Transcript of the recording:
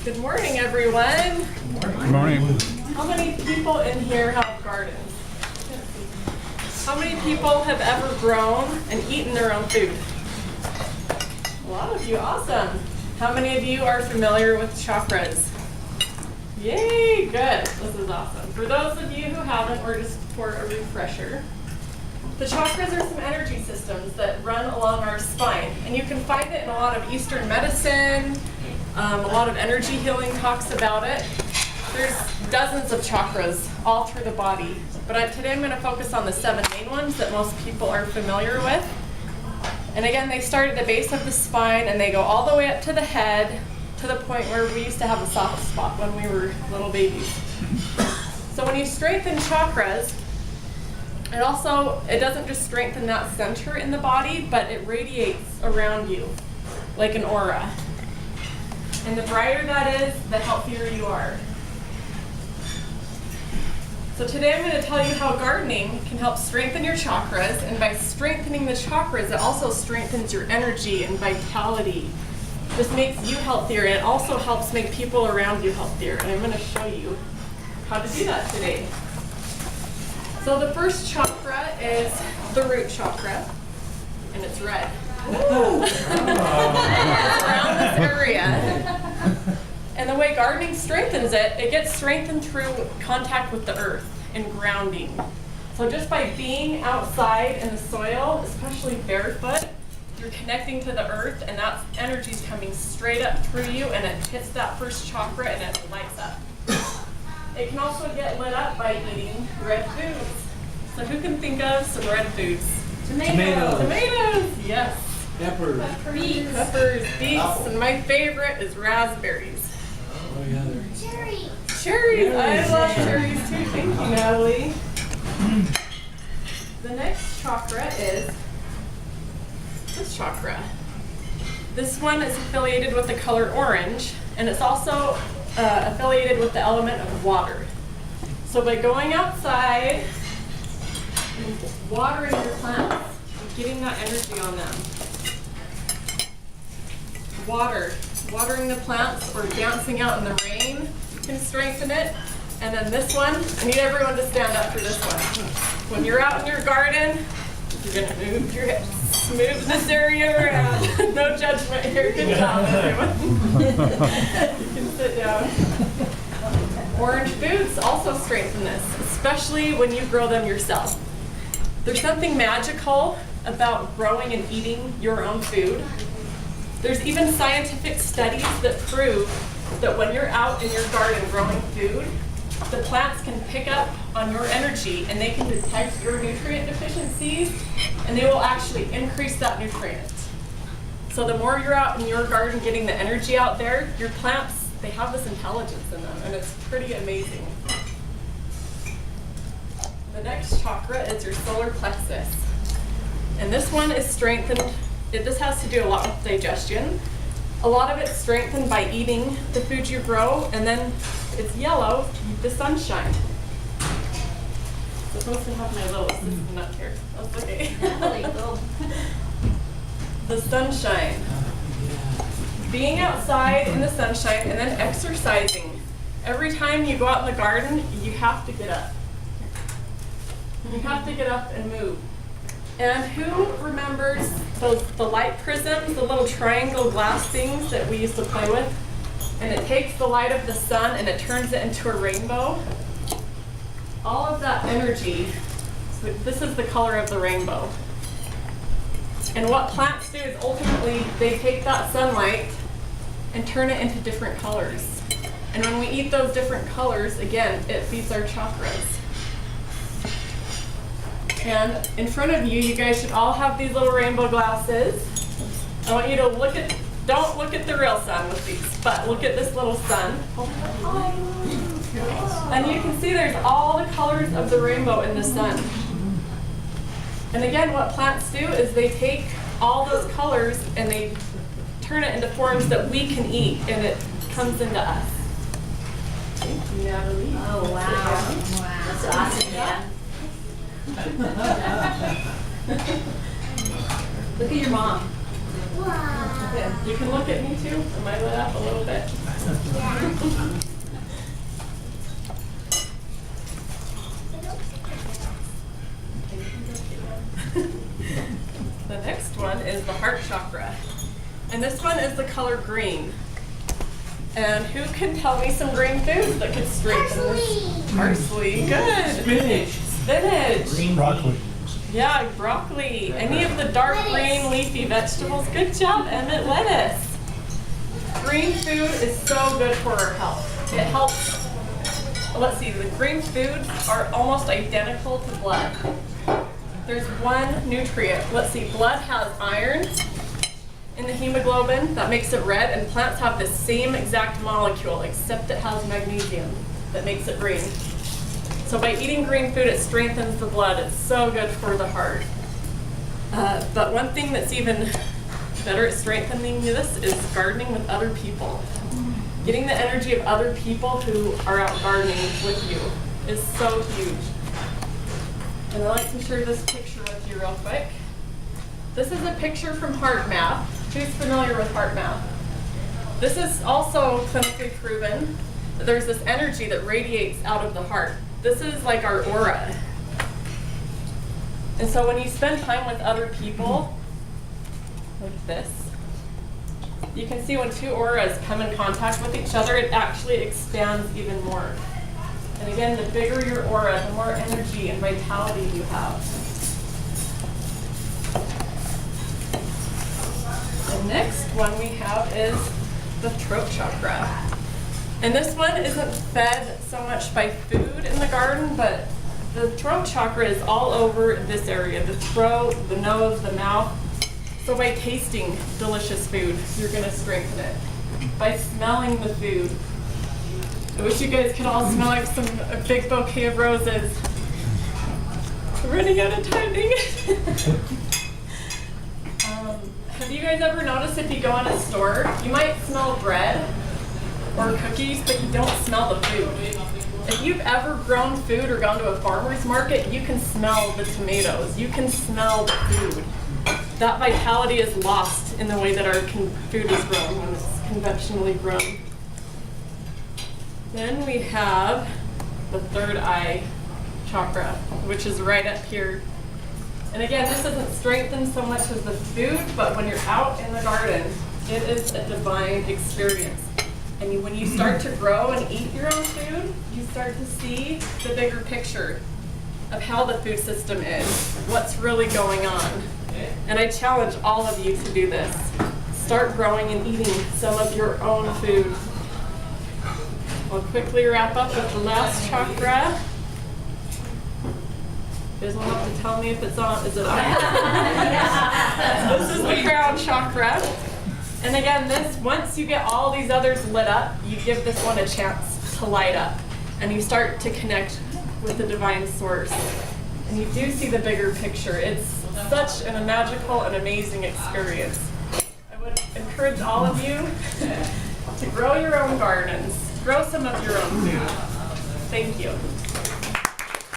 Good morning, everyone. Good morning. How many people in here have gardens? How many people have ever grown and eaten their own food? A lot of you, awesome. How many of you are familiar with chakras? Yay, good. This is awesome. For those of you who haven't, or just for a refresher, the chakras are some energy systems that run along our spine, and you can find it in a lot of Eastern medicine. A lot of energy healing talks about it. There's dozens of chakras all through the body, but today I'm going to focus on the 7 main ones that most people are familiar with. And again, they start at the base of the spine and they go all the way up to the head, to the point where we used to have a soft spot when we were little babies. So when you strengthen chakras, it doesn't just strengthen that center in the body, but it radiates around you like an aura. And the brighter that is, the healthier you are. So today I'm going to tell you how gardening can help strengthen your chakras, and by strengthening the chakras, it also strengthens your energy and vitality. This makes you healthier, and it also helps make people around you healthier. And I'm going to show you how to do that today. So the first chakra is the root chakra, and it's red. It's around this area. And the way gardening strengthens it, it gets strengthened through contact with the earth and grounding. So just by being outside in the soil, especially barefoot, you're connecting to the earth, and that energy is coming straight up through you, and it hits that first chakra and it lights up. It can also get lit up by eating red foods. So who can think of some red foods? Tomatoes. Tomatoes, yes. Peppers. Peppers, beets, and my favorite is raspberries. Oh yeah, they're Cherries, I love cherries too. Thank you, Natalie. The next chakra is this chakra. This one is affiliated with the color orange, and it's also affiliated with the element of water. So by going outside and watering your plants, getting that energy on them. Watering the plants or dancing out in the rain can strengthen it. And then this one, I need everyone to stand up for this one. When you're out in your garden, you're going to move your hips, move this area around. No judgment here. Good job, everyone. You can sit down. Orange foods also strengthen this, especially when you grow them yourself. There's something magical about growing and eating your own food. There's even scientific studies that prove that when you're out in your garden growing food, the plants can pick up on your energy and they can detect your nutrient deficiencies, and they will actually increase that nutrient. So the more you're out in your garden getting the energy out there, your plants, they have this intelligence in them, and it's pretty amazing. The next chakra is your solar plexus. And this one is strengthened. This has to do a lot with digestion. A lot of it's strengthened by eating the food you grow, and then it's yellow, the sunshine. I'm supposed to have my little assistant up here. That's okay. The sunshine. Being outside in the sunshine and then exercising. Every time you go out in the garden, you have to get up. You have to get up and move. And who remembers the light prisms, the little triangle glass things that we used to play with? And it takes the light of the sun and it turns it into a rainbow. All of that energy, so this is the color of the rainbow. And what plants do is ultimately they take that sunlight and turn it into different colors. And when we eat those different colors, again, it feeds our chakras. And in front of you, you guys should all have these little rainbow glasses. I want you to don't look at the real sun with these, but look at this little sun. And you can see there's all the colors of the rainbow in the sun. And again, what plants do is they take all those colors and they turn it into forms that we can eat, and it comes into us. Thank you, Natalie. Oh, wow. That's awesome, yeah. Look at your mom. Wow. You can look at me too. Am I lit up a little bit? And this one is the color green. And who can tell me some green foods that could strengthen this? Parsley. Good. Spinach. Spinach. Green Broccoli. Yeah, broccoli. Any of the dark green leafy vegetables. Good job, Emmett. Lettuce. Green food is so good for our health. It helps. Let's see, the green foods are almost identical to blood. There's one nutrient. Let's see, blood has iron in the hemoglobin that makes it red, and plants have the same exact molecule except it has magnesium that makes it green. So by eating green food, it strengthens the blood. It's so good for the heart. But one thing that's even better at strengthening this is gardening with other people. Getting the energy of other people who are out gardening with you is so huge. And I like to share this picture with you real quick. This is a picture from Heart Math. Who's familiar with Heart Math? This is also clinically proven that there's this energy that radiates out of the heart. This is like our aura. And so when you spend time with other people, like this, you can see when two auras come in contact with each other, it actually expands even more. And again, the bigger your aura, the more energy and vitality you have. The next one we have is the throat chakra. And this one isn't fed so much by food in the garden, but the throat chakra is all over this area, the throat, the nose, the mouth. So by tasting delicious food, you're gonna strengthen it. By smelling the food. I wish you guys could all smell like a big bouquet of roses. We're running out of timing. Have you guys ever noticed if you go in a store, you might smell bread or cookies, but you don't smell the food? If you've ever grown food or gone to a farmer's market, you can smell the tomatoes. You can smell the food. That vitality is lost in the way that our food is grown when it's conventionally grown. Then we have the third eye chakra, which is right up here. And again, this isn't strengthened so much as the food, but when you're out in the garden, it is a divine experience. And when you start to grow and eat your own food, you start to see the bigger picture of how the food system is, what's really going on. And I challenge all of you to do this. Start growing and eating some of your own food. I'll quickly wrap up with the last chakra. You guys will have to tell me if it's on. Is it on? This is the crown chakra. And again, once you get all these others lit up, you give this one a chance to light up. And you start to connect with the divine source. And you do see the bigger picture. It's such a magical and amazing experience. I would encourage all of you to grow your own gardens. Grow some of your own food. Thank you.